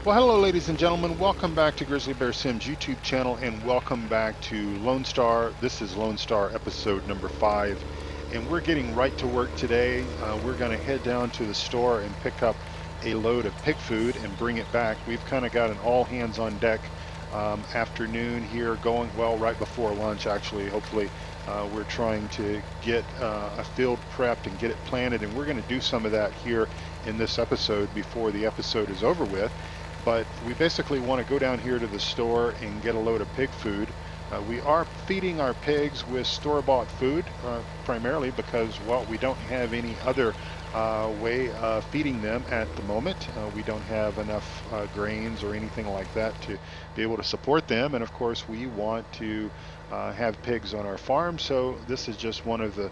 Well, hello, ladies and gentlemen. Welcome back to GrizzlyBear Sim's YouTube channel, and welcome back to Lone Star. This is Lone Star episode number 5, and we're getting right to work today. We're going to head down to the store and pick up a load of pig food and bring it back. We've kind of got an all hands on deck afternoon here going, well, right before lunch, actually. Hopefully, we're trying to get a field prepped and get it planted, and we're going to do some of that here in this episode before the episode is over with. But we basically want to go down here to the store and get a load of pig food. We are feeding our pigs with store-bought food, primarily because, well, we don't have any other way of feeding them at the moment. We don't have enough grains or anything like that to be able to support them. And of course, we want to have pigs on our farm, so this is just one of the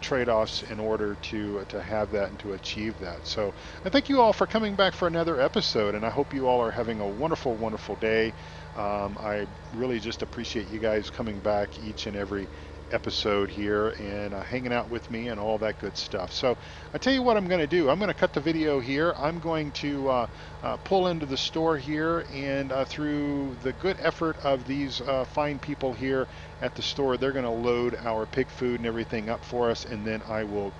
trade-offs in order to have that and to achieve that. So I thank you all for coming back for another episode, and I hope you all are having a wonderful, wonderful day. I really just appreciate you guys coming back each and every episode here and hanging out with me and all that good stuff. So I tell you what I'm going to do. I'm going to cut the video here. I'm going to pull into the store here, and through the good effort of these fine people here at the store, they're going to load our pig food and everything up for us, and then I will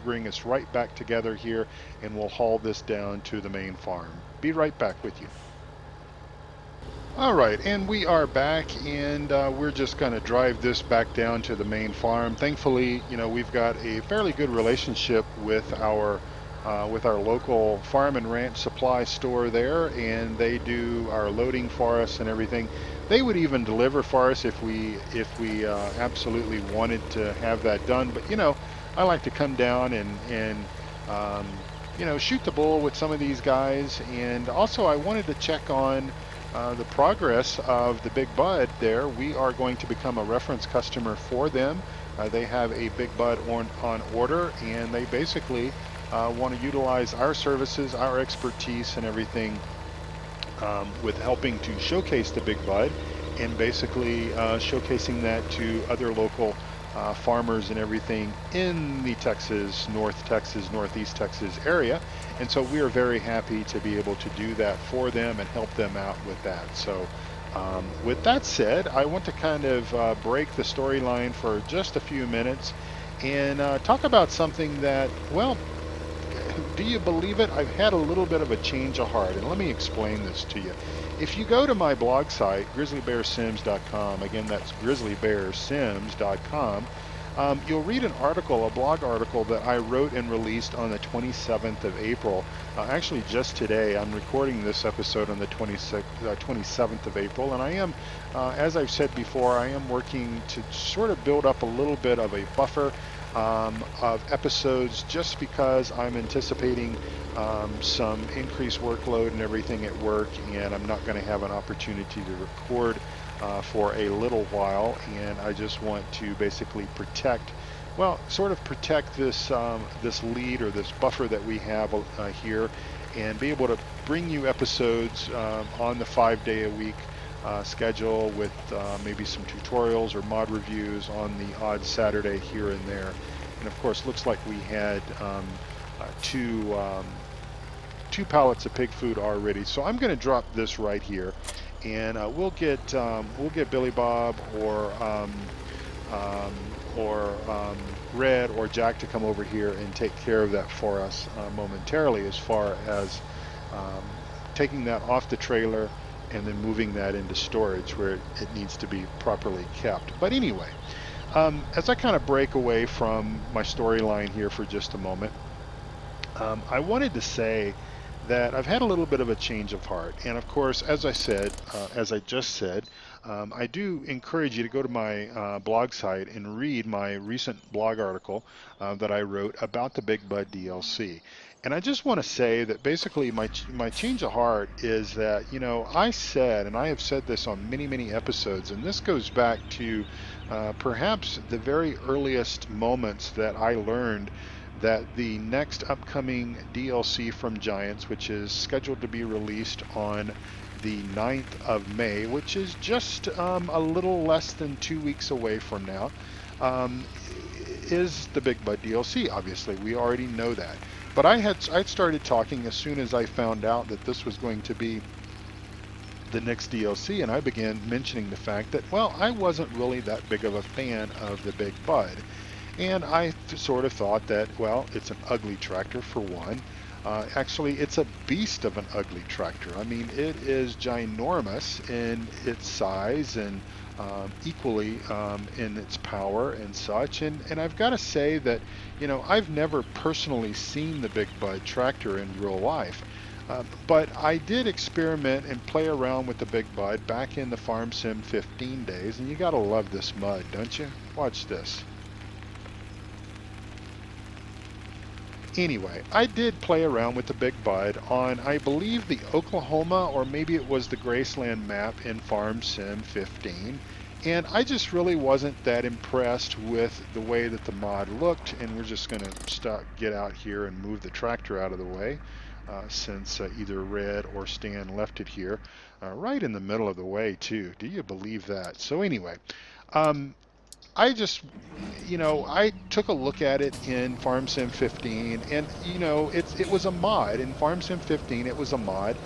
bring us right back together here and we'll haul this down to the main farm. Be right back with you. All right, and we are back, and we're just going to drive this back down to the main farm. Thankfully, we've got a fairly good relationship with our local farm and ranch supply store there, and they do our loading for us and everything. They would even deliver for us if we absolutely wanted to have that done. But I like to come down and shoot the bull with some of these guys, and also I wanted to check on the progress of the Big Bud there. We are going to become a reference customer for them. They have a Big Bud on order, and they basically want to utilize our services, our expertise, and everything with helping to showcase the Big Bud, and basically showcasing that to other local farmers and everything in the North Texas, Northeast Texas area. And so we are very happy to be able to do that for them and help them out with that. So with that said, I want to kind of break the storyline for just a few minutes and talk about something that, well, do you believe it? I've had a little bit of a change of heart, and let me explain this to you. If you go to my blog site, GrizzlyBearSims.com, again, that's GrizzlyBearSims.com, you'll read a blog article that I wrote and released on the 27th of April. Actually, just today. I'm recording this episode on the 27th of April, and I am, as I've said before, I am working to sort of build up a little bit of a buffer of episodes, just because I'm anticipating some increased workload and everything at work, and I'm not going to have an opportunity to record for a little while, and I just want to basically protect this this lead, or this buffer that we have here, and be able to bring you episodes on the 5-day-a-week schedule with maybe some tutorials or mod reviews on the odd Saturday here and there. And of course, looks like we had two pallets of pig food already. So I'm going to drop this right here, and we'll get Billy Bob or Red or Jack to come over here and take care of that for us momentarily, as far as taking that off the trailer and then moving that into storage where it needs to be properly kept. But anyway, as I kind of break away from my storyline here for just a moment, I wanted to say that I've had a little bit of a change of heart. And of course, as I just said, I do encourage you to go to my blog site and read my recent blog article that I wrote about the Big Bud DLC. And I just want to say that basically my change of heart is that, I said, and I have said this on many, many episodes, and this goes back to perhaps the very earliest moments that I learned that the next upcoming DLC from Giants, which is scheduled to be released on the 9th of May, which is just a little less than 2 weeks away from now, is the Big Bud DLC. Obviously, we already know that. But I'd started talking as soon as I found out that this was going to be the next DLC, and I began mentioning the fact that, well, I wasn't really that big of a fan of the Big Bud. And I sort of thought that, well, it's an ugly tractor for one. Actually, it's a beast of an ugly tractor. I mean, it is ginormous in its size and equally in its power and such. And I've got to say that, I've never personally seen the Big Bud tractor in real life. But I did experiment and play around with the Big Bud back in the Farm Sim 15 days, and you gotta love this mud, don't you? Watch this. Anyway, I did play around with the Big Bud on, I believe, the Oklahoma or maybe it was the Graceland map in Farm Sim 15. And I just really wasn't that impressed with the way that the mod looked. And we're just going to get out here and move the tractor out of the way since either Red or Stan left it here right in the middle of the way, too. Do you believe that? So anyway, um, I just, I took a look at it in Farm Sim 15, and it was a mod in Farm Sim 15. It was a mod.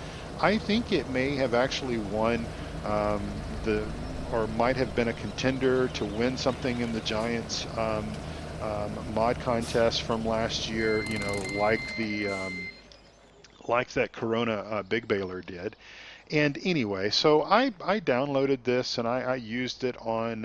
I think it may have actually won the, or might have been a contender to win something in the Giants mod contest from last year. Like that Corona Big Baler did. And anyway, so I downloaded this and I used it on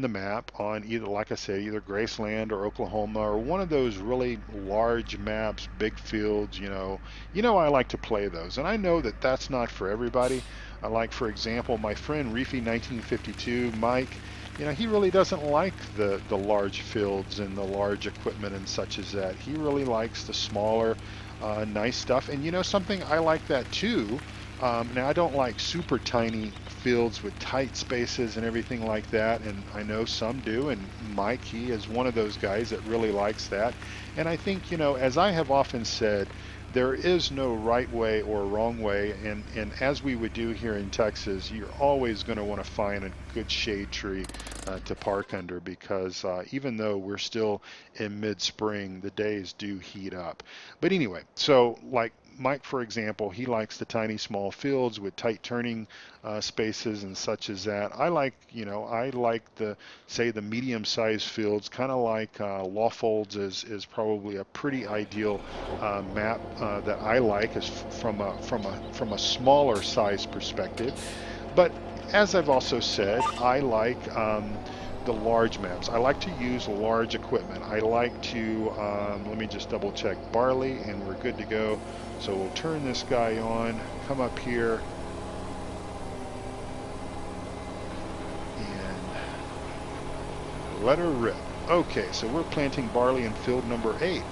the map on either, like I said, either Graceland or Oklahoma or one of those really large maps, big fields. I like to play those, and I know that that's not for everybody. Like for example, my friend Reefy 1952, Mike. He really doesn't like the large fields and the large equipment and such as that. He really likes the smaller, nice stuff. And something, I like that too. Now, I don't like super tiny fields with tight spaces and everything like that, and I know some do, and Mike, he is one of those guys that really likes that. And I think, as I have often said, there is no right way or wrong way, and as we would do here in Texas, you're always going to want to find a good shade tree to park under because even though we're still in mid-spring, the days do heat up. But anyway, so like Mike, for example, he likes the tiny small fields with tight turning spaces and such as that. I like the medium-sized fields, kind of like Lawfolds is probably a pretty ideal map that I like as from a smaller size perspective. But as I've also said, I like the large maps. I like to use large equipment. I like to, let me just double check barley, and we're good to go. So we'll turn this guy on, come up here, and let her rip. Okay, so we're planting barley in field number 8.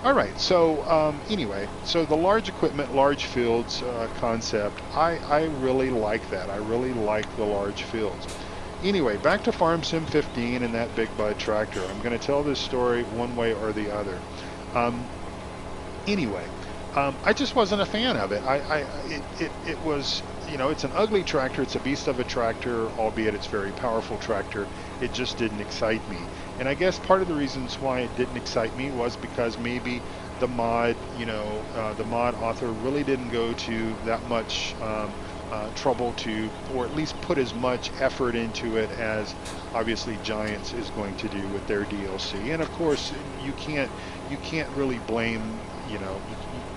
All right, so anyway, so the large equipment, large fields concept, I really like that. I really like the large fields. Anyway, back to Farm Sim 15 and that Big Bud tractor. I'm going to tell this story one way or the other. Anyway, I just wasn't a fan of it. It was, it's an ugly tractor. It's a beast of a tractor, albeit it's a very powerful tractor. It just didn't excite me. And I guess part of the reasons why it didn't excite me was because maybe the mod, the mod author really didn't go to that much trouble to, or at least put as much effort into it as obviously Giants is going to do with their DLC. And of course, you can't really blame, you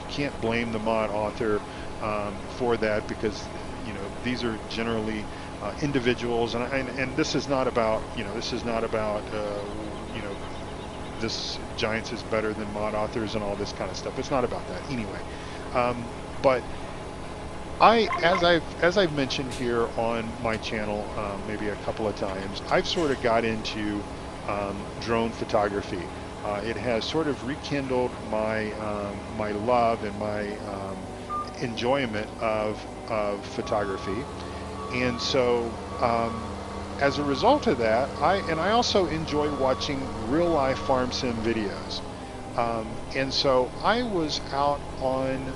can't blame the mod author for that because these are generally individuals, and this is not about this Giants is better than mod authors and all this kind of stuff. It's not about that anyway. But as I've mentioned here on my channel maybe a couple of times, I've sort of got into drone photography. It has sort of rekindled my my love and my enjoyment of photography, and so as a result of that, I also enjoy watching real life farm sim videos. And so I was out online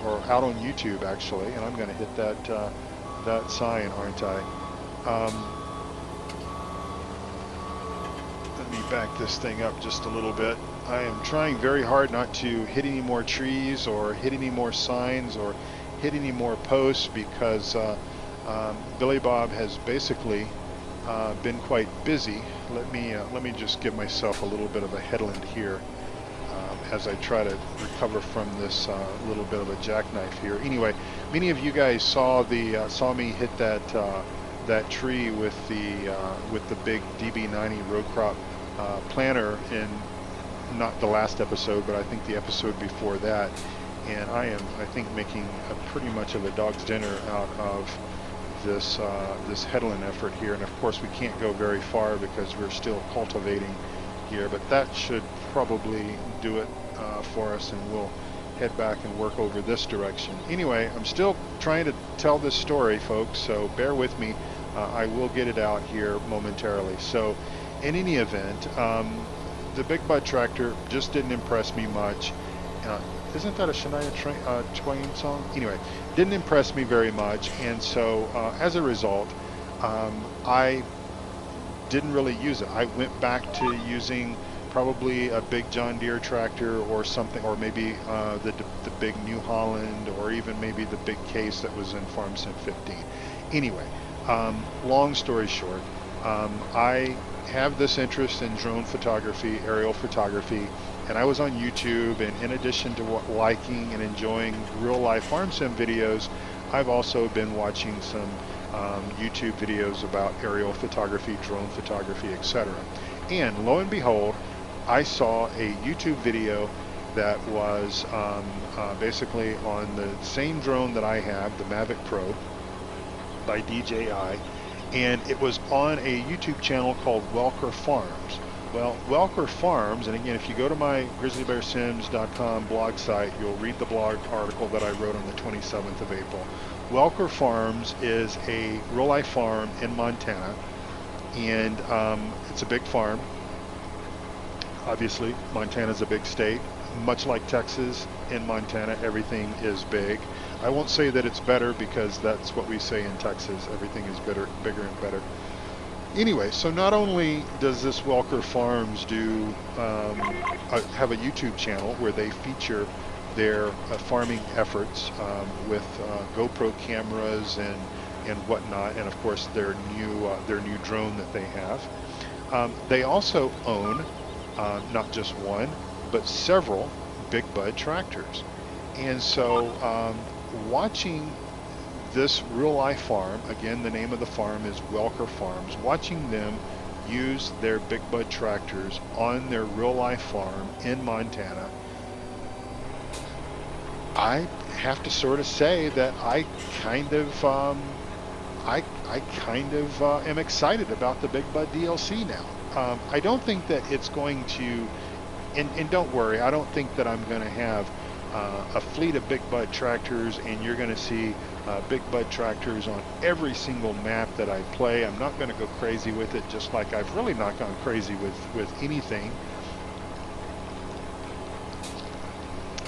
or out on YouTube actually, and I'm going to hit that sign, aren't I? Let me back this thing up just a little bit. I am trying very hard not to hit any more trees or hit any more signs or hit any more posts because Billy Bob has basically been quite busy. Let me just give myself a little bit of a headland here as I try to recover from this little bit of a jackknife here. Anyway, many of you guys saw me hit that tree with the big DB90 row crop planter in not the last episode, but I think the episode before that. And I think making pretty much of a dog's dinner out of this headland effort here. And of course we can't go very far because we're still cultivating here, but that should probably do it for us, and we'll head back and work over this direction. Anyway, I'm still trying to tell this story, folks, so bear with me. I will get it out here momentarily. So in any event, the Big Bud tractor just didn't impress me much. Isn't that a Shania Twain song? Anyway, didn't impress me very much, and so as a result, I didn't really use it. I went back to using probably a big John Deere tractor or something, or maybe the big New Holland, or even maybe the big case that was in Farm Sim 15. Anyway, long story short, I have this interest in drone photography, aerial photography, and I was on YouTube, and in addition to liking and enjoying real life farm sim videos, I've also been watching some YouTube videos about aerial photography, drone photography, etc. And lo and behold, I saw a YouTube video that was basically on the same drone that I have, the Mavic Pro by DJI, and it was on a YouTube channel called Welker Farms. Well, Welker Farms, and again, if you go to my GrizzlyBearSims.com blog site, you'll read the blog article that I wrote on the 27th of April. Welker Farms is a real-life farm in Montana, and it's a big farm. Obviously, Montana's a big state. Much like Texas, in Montana, everything is big. I won't say that it's better, because that's what we say in Texas. Everything is bigger and better. Anyway, so not only does this Welker Farms have a YouTube channel where they feature their farming efforts with GoPro cameras and whatnot, and of course their new drone that they have. They also own not just one, but several Big Bud tractors. And so watching this real life farm, again, the name of the farm is Welker Farms, watching them use their Big Bud tractors on their real life farm in Montana, I have to sort of say that I kind of am excited about the Big Bud DLC now. I don't think that it's going to, and don't worry, I don't think that I'm going to have a fleet of Big Bud tractors, and you're going to see Big Bud tractors on every single map that I play. I'm not going to go crazy with it, just like I've really not gone crazy with anything.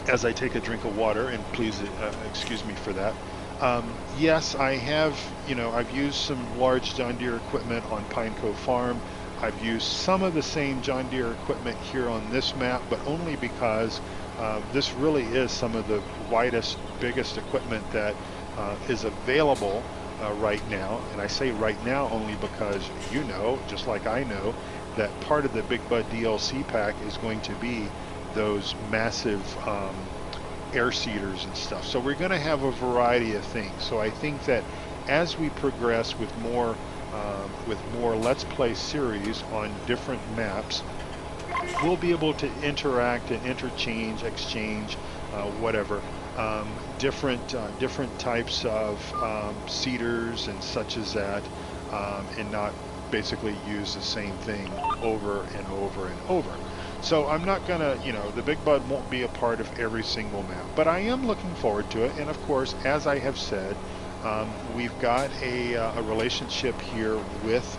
As I take a drink of water, and please excuse me for that. Yes, I have, I've used some large John Deere equipment on Pine Cove Farm. I've used some of the same John Deere equipment here on this map, but only because this really is some of the widest, biggest equipment that is available right now. And I say right now only because just like I know, that part of the Big Bud DLC pack is going to be those massive air seeders and stuff. So we're going to have a variety of things. So I think that as we progress with more Let's Play series on different maps, we'll be able to interact and interchange, exchange, whatever, different types of seeders and such as that, and not basically use the same thing over and over and over. So I'm not gonna, the Big Bud won't be a part of every single map, but I am looking forward to it. And of course, as I have said, we've got a relationship here with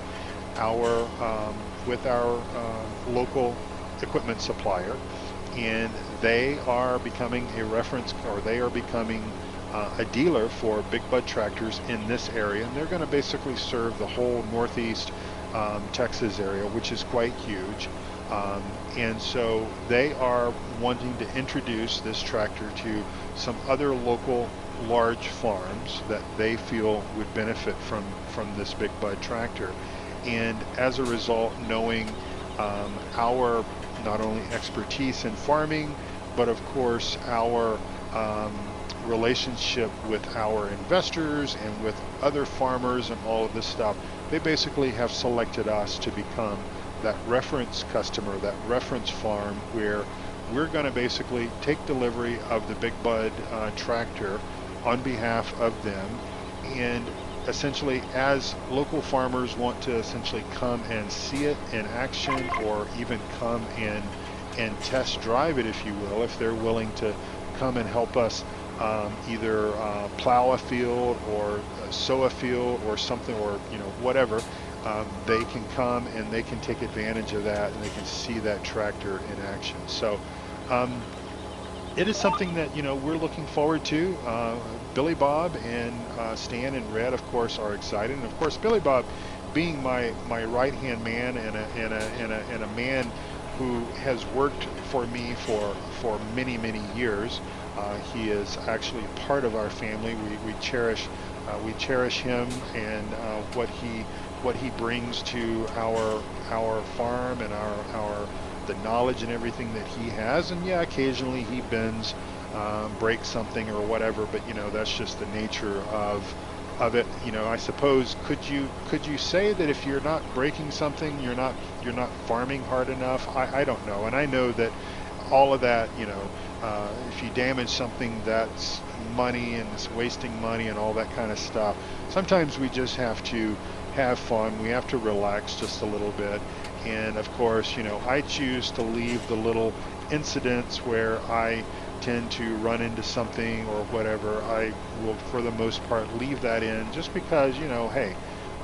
our local equipment supplier, and they are becoming a reference, or they are becoming a dealer for Big Bud tractors in this area, and they're going to basically serve the whole northeast Texas area, which is quite huge. And so they are wanting to introduce this tractor to some other local large farms that they feel would benefit from this big bud tractor. And as a result, knowing our not only expertise in farming, but of course our relationship with our investors and with other farmers and all of this stuff, they basically have selected us to become that reference customer, that reference farm, where we're going to basically take delivery of the big bud tractor on behalf of them. And essentially, as local farmers want to essentially come and see it in action, or even come and test drive it, if you will, if they're willing to come and help us either plow a field or sow a field or something, or whatever, they can come and they can take advantage of that, and they can see that tractor in action. So it is something that we're looking forward to. Billy Bob and Stan and Red, of course, are excited, and of course Billy Bob, being my right-hand man and a man who has worked for me for many years. He is actually part of our family. We cherish him and what he brings to our farm and our the knowledge and everything that he has. And yeah, occasionally he bends, breaks something or whatever, but that's just the nature of it. I suppose, could you say that if you're not breaking something, you're not farming hard enough? I don't know. And I know that all of that, if you damage something, that's money, and it's wasting money and all that kind of stuff. Sometimes we just have to have fun. We have to relax just a little bit. And of course, I choose to leave the little incidents where I tend to run into something or whatever. I will, for the most part, leave that in, just because, hey,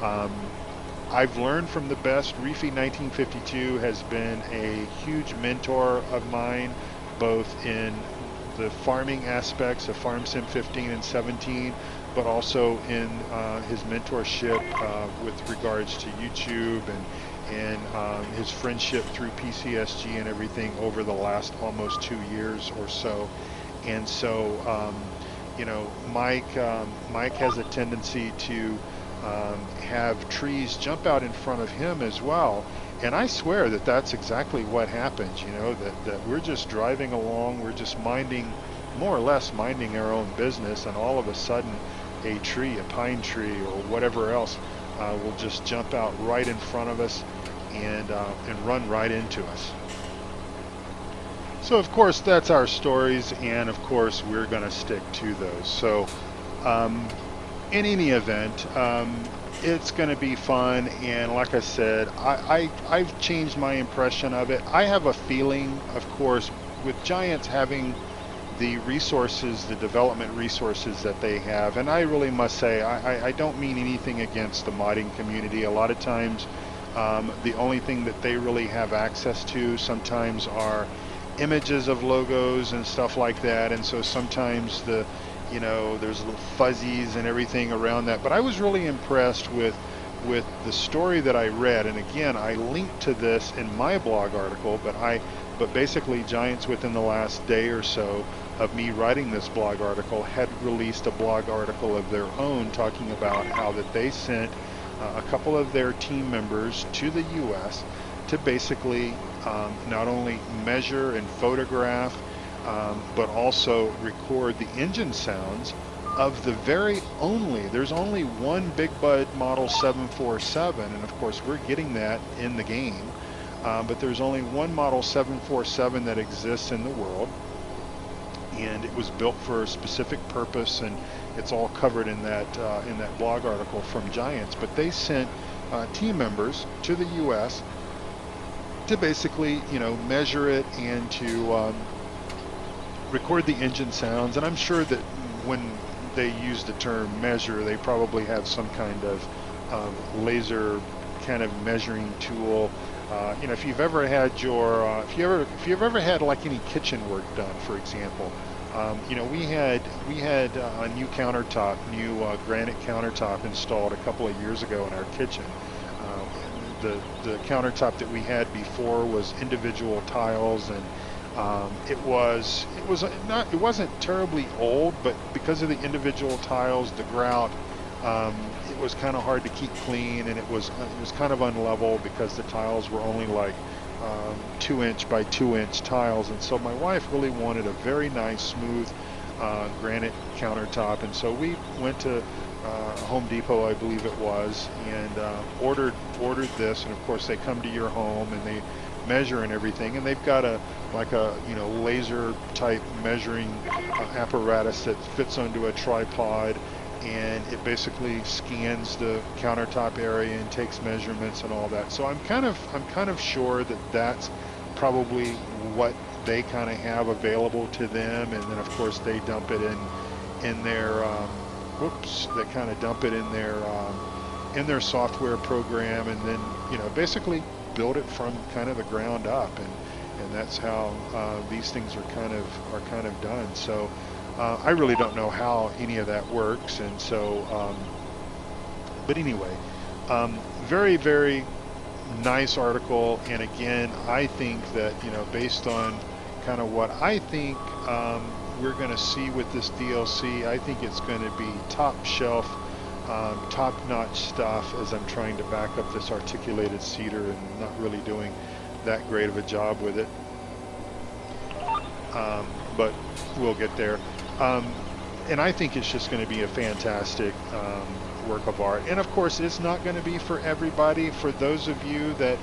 I've learned from the best. Reefy 1952 has been a huge mentor of mine, both in the farming aspects of Farm Sim 15 and 17, but also in his mentorship with regards to YouTube and his friendship through PCSG and everything over the last almost 2 years or so. And so, Mike has a tendency to have trees jump out in front of him as well. And I swear that that's exactly what happens, that we're just driving along, we're just more or less minding our own business, and all of a sudden a tree, a pine tree or whatever else, will just jump out right in front of us and run right into us. So of course that's our stories, and of course we're going to stick to those. So in any event, it's going to be fun, and like I said, I've changed my impression of it. I have a feeling, of course, with Giants having the resources, the development resources that they have, and I really must say, I don't mean anything against the modding community. A lot of times, the only thing that they really have access to sometimes are images of logos and stuff like that, and so sometimes there's little fuzzies and everything around that. But I was really impressed with the story that I read, and again, I linked to this in my blog article, but basically Giants, within the last day or so of me writing this blog article, had released a blog article of their own talking about how that they sent a couple of their team members to the US to basically not only measure and photograph, but also record the engine sounds of there's only one Big Bud Model 747, and of course we're getting that in the game, but there's only one Model 747 that exists in the world, and it was built for a specific purpose, and it's all covered in that blog article from Giants. But they sent team members to the US to basically measure it and to record the engine sounds. And I'm sure that when they use the term measure, they probably have some kind of laser kind of measuring tool. If you've ever had if you've ever had like any kitchen work done, for example, we had a new granite countertop installed a couple of years ago in our kitchen. The countertop that we had before was individual tiles, and It wasn't terribly old, but because of the individual tiles, the grout, it was kind of hard to keep clean, and it was kind of unlevel because the tiles were only like 2-inch by 2-inch tiles, and so my wife really wanted a very nice, smooth granite countertop, and so we went to Home Depot, I believe it was, and ordered this, and of course they come to your home and they measure and everything, and they've got a laser type measuring apparatus that fits onto a tripod, and it basically scans the countertop area and takes measurements and all that. So I'm kind of sure that that's probably what they kind of have available to them, and then of course they dump it in their they kind of dump it in their software program, and then basically build it from kind of the ground up, and that's how these things are kind of done. So I really don't know how any of that works, and so but anyway, very, very nice article. And again, I think that based on kind of what I think we're going to see with this DLC, I think it's going to be top shelf, top-notch stuff, as I'm trying to back up this articulated cedar and not really doing that great of a job with it, but we'll get there. And I think it's just going to be a fantastic work of art. And of course, it's not going to be for everybody. For those of you that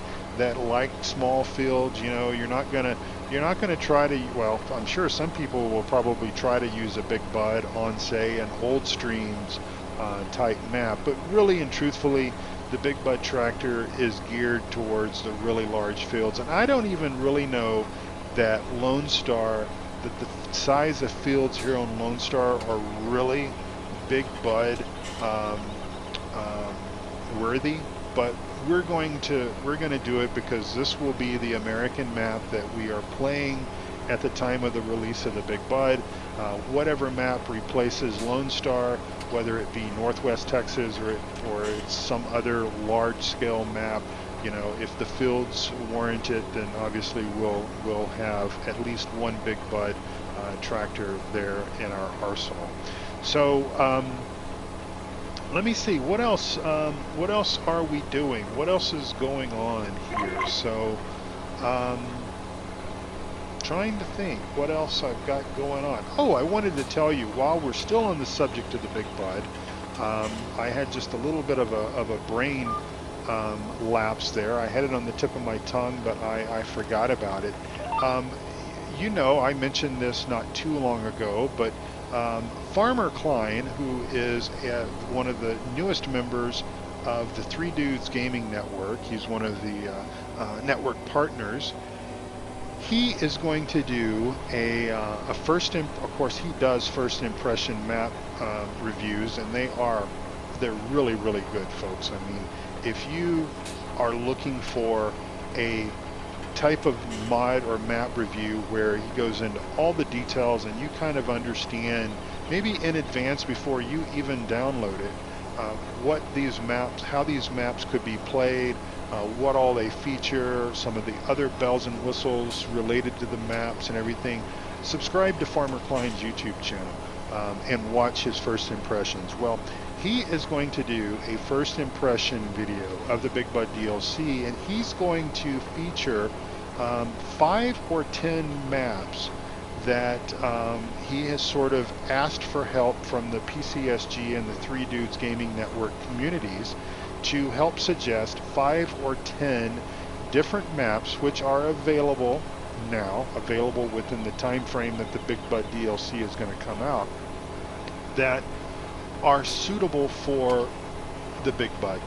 like small fields, you're not going to try to, well, I'm sure some people will probably try to use a big bud on, say, an old streams type map, but really and truthfully, the big bud tractor is geared towards the really large fields. And I don't even really know that Lone Star, that the size of fields here on Lone Star are really big bud worthy, but we're going to do it because this will be the American map that we are playing at the time of the release of the Big Bud. Whatever map replaces Lone Star, whether it be Northwest Texas or it's some other large-scale map, if the fields warrant it, then obviously we'll have at least one Big Bud tractor there in our arsenal. So let me see, what else are we doing? What else is going on here? So trying to think what else I've got going on. Oh, I wanted to tell you, while we're still on the subject of the Big Bud, I had just a little bit of a brain lapse there. I had it on the tip of my tongue, but I forgot about it. I mentioned this not too long ago, but Farmer Klein, who is one of the newest members of the Three Dudes Gaming Network, he's one of the network partners. He is going to do of course he does first impression map reviews, and they're really, really good, folks. I mean, if you are looking for a type of mod or map review where he goes into all the details and you kind of understand, maybe in advance before you even download it, how these maps could be played, what all they feature, some of the other bells and whistles related to the maps and everything, subscribe to Farmer Klein's YouTube channel and watch his first impressions. Well, he is going to do a first impression video of the Big Bud DLC, and he's going to feature 5 or 10 maps that he has sort of asked for help from the PCSG and the Three Dudes Gaming Network communities to help suggest 5 or 10 different maps which are available within the time frame that the Big Bud DLC is going to come out, that are suitable for the Big Bud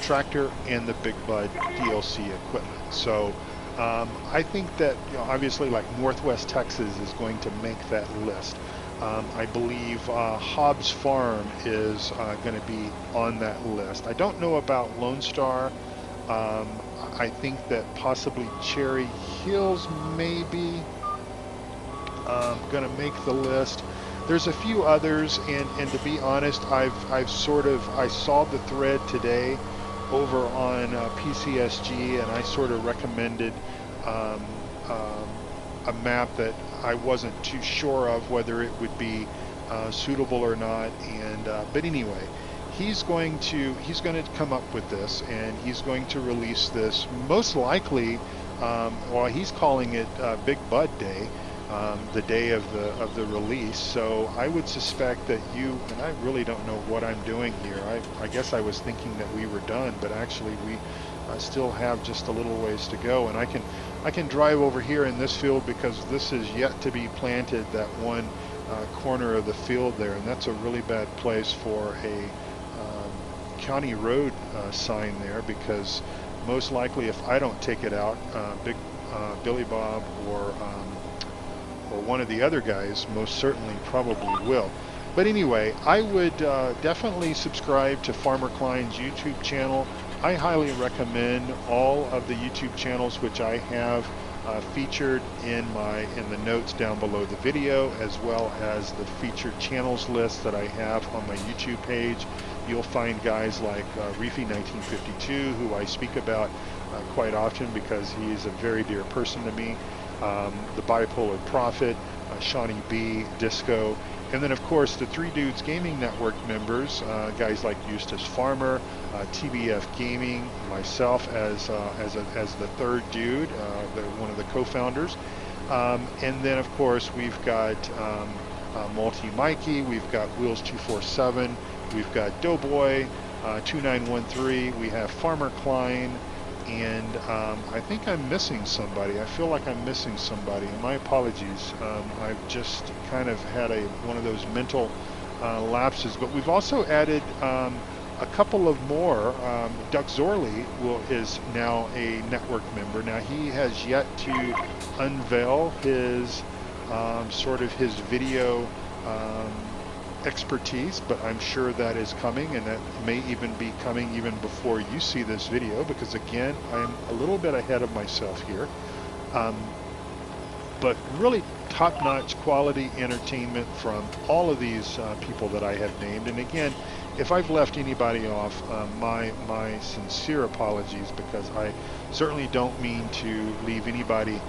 tractor and the Big Bud DLC equipment. So I think that obviously, like, Northwest Texas is going to make that list. I believe Hobbs Farm is going to be on that list. I don't know about Lone Star. I think that possibly Cherry Hills may be going to make the list. There's a few others, and to be honest, I saw the thread today over on PCSG, and I sort of recommended a map that I wasn't too sure of whether it would be suitable or not. And but anyway, he's going to come up with this, and he's going to release this most likely. Well, he's calling it Big Bud Day, the day of the release. So I would suspect that you, and I really don't know what I'm doing here. I guess I was thinking that we were done, but actually we still have just a little ways to go. And I can drive over here in this field because this is yet to be planted, that one corner of the field there, and that's a really bad place for a county road sign there, because most likely if I don't take it out, Billy Bob or one of the other guys most certainly probably will. But anyway, I would definitely subscribe to Farmer Klein's YouTube channel. I highly recommend all of the YouTube channels which I have featured in the notes down below the video, as well as the featured channels list that I have on my YouTube page. You'll find guys like Reefy1952, who I speak about quite often because he's a very dear person to me. The Bipolar Prophet, Shawnee B, Disco, and then of course the Three Dudes Gaming Network members, guys like Eustace Farmer, TBF Gaming, myself as the third dude, one of the co-founders, and then of course we've got Multi Mikey, we've got Wheels 247, we've got Doughboy 2913, we have Farmer Klein, and I think I'm missing somebody. I feel like I'm missing somebody, and my apologies. I've just kind of had one of those mental lapses. But we've also added a couple of more. Duck Zorley is now a network member. Now he has yet to unveil his sort of his video expertise, but I'm sure that is coming, and that may even be coming even before you see this video, because again, I'm a little bit ahead of myself here. But really top-notch quality entertainment from all of these people that I have named. And again, if I've left anybody off, my sincere apologies, because I certainly don't mean to leave anybody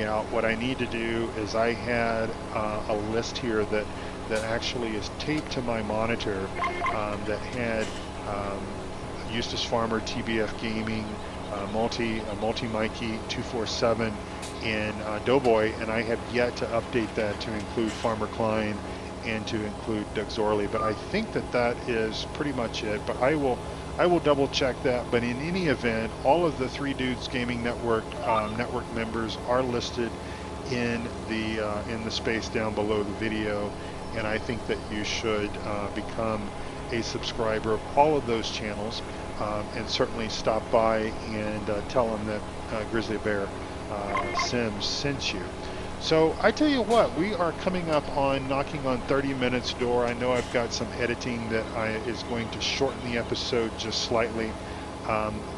out. What I need to do is, I had a list here that actually is taped to my monitor, that had Eustace Farmer, TBF Gaming, Multi Mikey 247, and Doughboy, and I have yet to update that to include Farmer Klein and to include Doug Zorley. But I think that is pretty much it. But I will double check that. But in any event, all of the Three Dudes Gaming Network network members are listed in the space down below the video. And I think that you should become a subscriber of all of those channels, and certainly stop by and tell them that Grizzly Bear Sims sent you. So I tell you what, we are coming up on knocking on 30 minutes door. I know I've got some editing that is going to shorten the episode just slightly,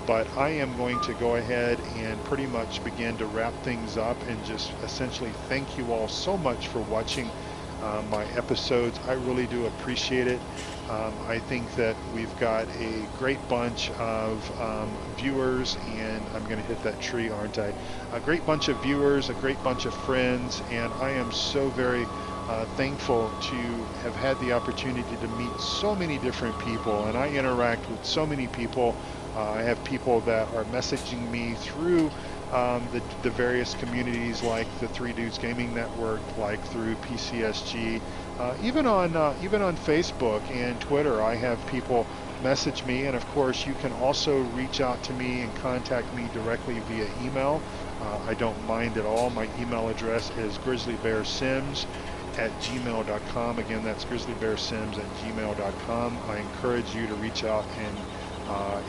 but I am going to go ahead and pretty much begin to wrap things up, and just essentially thank you all so much for watching my episodes. I really do appreciate it. I think that we've got a great bunch of viewers, and I'm going to hit that tree, aren't I? A great bunch of viewers, a great bunch of friends, and I am so very thankful to have had the opportunity to meet so many different people, and I interact with so many people. I have people that are messaging me through the various communities, like the Three Dudes Gaming Network, like through PCSG, even on Facebook and Twitter. I have people message me, and of course you can also reach out to me and contact me directly via email. I don't mind at all. My email address is grizzlybearsims@gmail.com. Again, that's grizzlybearsims@gmail.com. I encourage you to reach out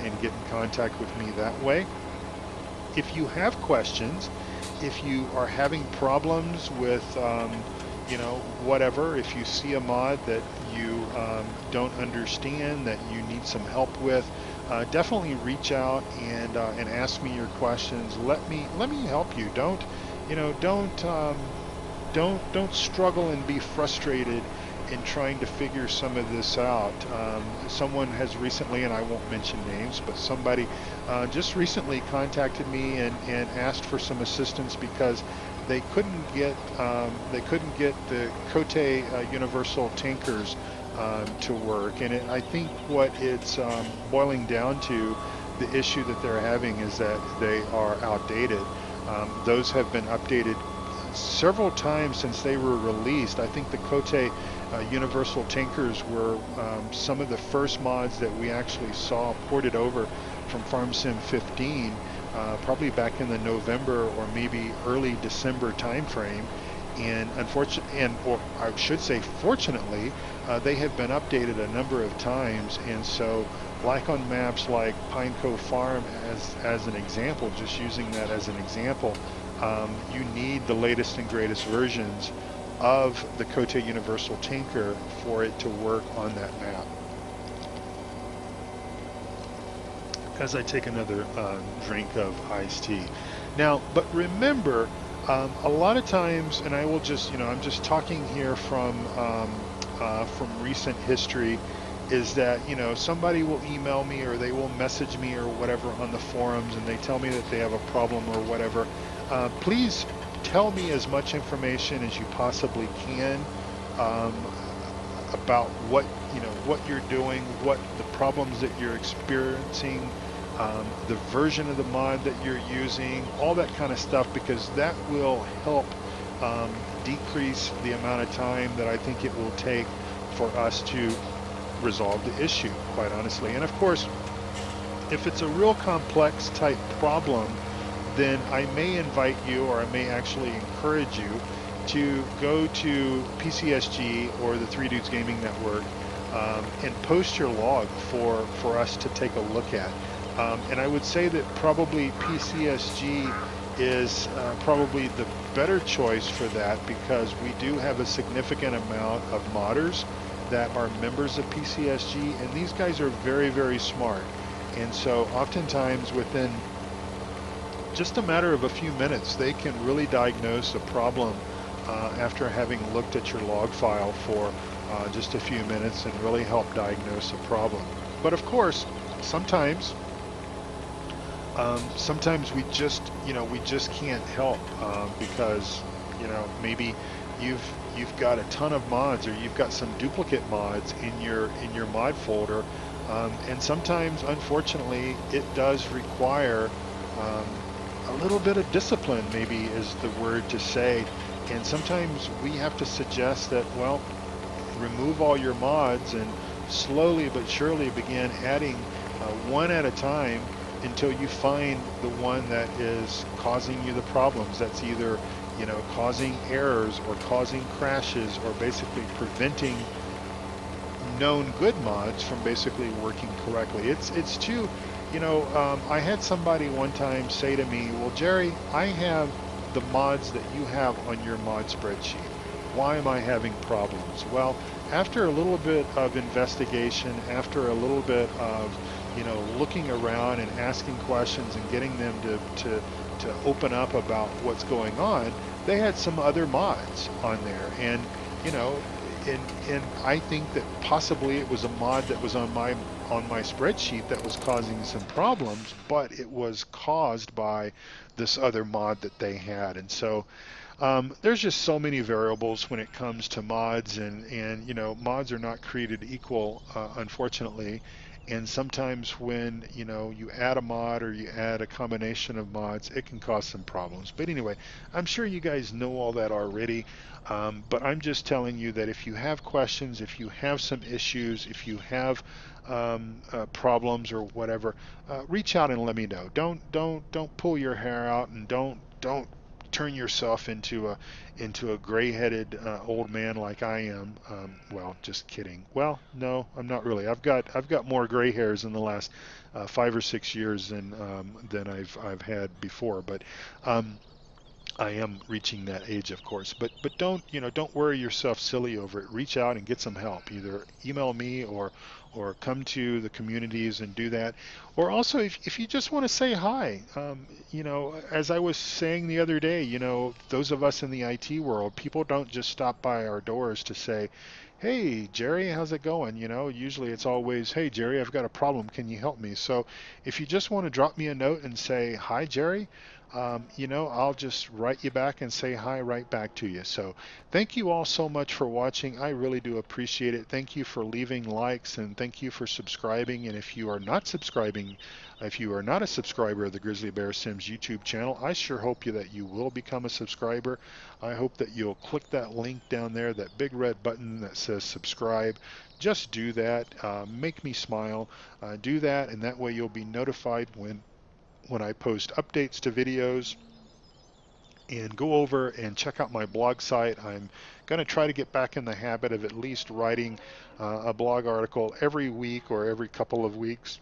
and get in contact with me that way. If you have questions, if you are having problems with, whatever, if you see a mod that you don't understand, that you need some help with, definitely reach out and ask me your questions. Let me help you. Don't struggle and be frustrated in trying to figure some of this out. Someone has recently, and I won't mention names, but somebody just recently contacted me and asked for some assistance because they couldn't get the Cote universal tankers to work. And I think what it's boiling down to, the issue that they're having is that they are outdated. Those have been updated several times since they were released. I think the Cote universal tankers were some of the first mods that we actually saw ported over from FarmSim 15, probably back in the November or maybe early December timeframe. And unfortunately, or I should say fortunately, they have been updated a number of times. And so, like on maps like Pine Cove Farm, as an example, just using that as an example, you need the latest and greatest versions of the Cote Universal Tanker for it to work on that map. As I take another drink of iced tea. Now, but remember, a lot of times, and I will just, I'm just talking here from recent history, is that, somebody will email me or they will message me or whatever on the forums and they tell me that they have a problem or whatever. Please tell me as much information as you possibly can about what you're doing, what the problems that you're experiencing, the version of the mod that you're using, all that kind of stuff, because that will help decrease the amount of time that I think it will take for us to resolve the issue, quite honestly. And of course, if it's a real complex type problem, then I may invite you, or I may actually encourage you to go to PCSG or the Three Dudes Gaming Network and post your log for us to take a look at. And I would say that probably PCSG is probably the better choice for that, because we do have a significant amount of modders that are members of PCSG, and these guys are very, very smart. And so oftentimes within just a matter of a few minutes, they can really diagnose a problem after having looked at your log file for just a few minutes and really help diagnose a problem. But of course, sometimes we just can't help because maybe you've got a ton of mods, or you've got some duplicate mods in your mod folder, and sometimes, unfortunately, it does require a little bit of discipline, maybe is the word to say. And sometimes we have to suggest that, well, remove all your mods and slowly but surely begin adding one at a time until you find the one that is causing you the problems. That's either causing errors or causing crashes, or basically preventing known good mods from basically working correctly. It's too, I had somebody one time say to me, well, Jerry, I have the mods that you have on your mod spreadsheet. Why am I having problems? Well, after a little bit of investigation, after a little bit of looking around and asking questions and getting them to open up about what's going on, they had some other mods on there, and and I think that possibly it was a mod that was on my spreadsheet that was causing some problems, but it was caused by this other mod that they had. And so there's just so many variables when it comes to mods, and mods are not created equal, unfortunately. And sometimes when you add a mod or you add a combination of mods, it can cause some problems. But anyway, I'm sure you guys know all that already. But I'm just telling you that if you have questions, if you have some issues, if you have problems or whatever, reach out and let me know. Don't pull your hair out, and don't turn yourself into a gray-headed old man like I am. Well, just kidding. Well, no, I'm not really. I've got more gray hairs in the last 5 or 6 years than I've had before. But I am reaching that age, of course. But don't worry yourself silly over it. Reach out and get some help. Either email me or come to the communities and do that. Or also, if you just want to say hi, as I was saying the other day, those of us in the IT world, people don't just stop by our doors to say, hey, Jerry, how's it going? Usually it's always, hey, Jerry, I've got a problem. Can you help me? So if you just want to drop me a note and say, hi, Jerry, I'll just write you back and say hi right back to you. So thank you all so much for watching. I really do appreciate it. Thank you for leaving likes and thank you for subscribing. And if you are not subscribing, if you are not a subscriber of the Grizzly Bear Sims YouTube channel, I sure hope that you will become a subscriber. I hope that you'll click that link down there, that big red button that says subscribe. Just do that. Make me smile. Do that, and that way you'll be notified when I post updates to videos. And go over and check out my blog site. I'm going to try to get back in the habit of at least writing a blog article every week or every couple of weeks,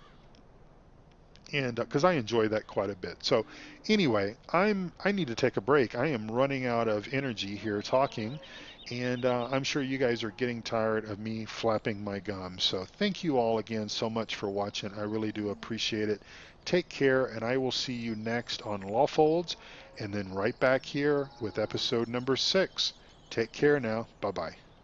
and because I enjoy that quite a bit. So anyway, I need to take a break. I am running out of energy here talking, and I'm sure you guys are getting tired of me flapping my gums. So thank you all again so much for watching. I really do appreciate it. Take care, and I will see you next on Lawfolds, and then right back here with episode number 6. Take care now. Bye bye.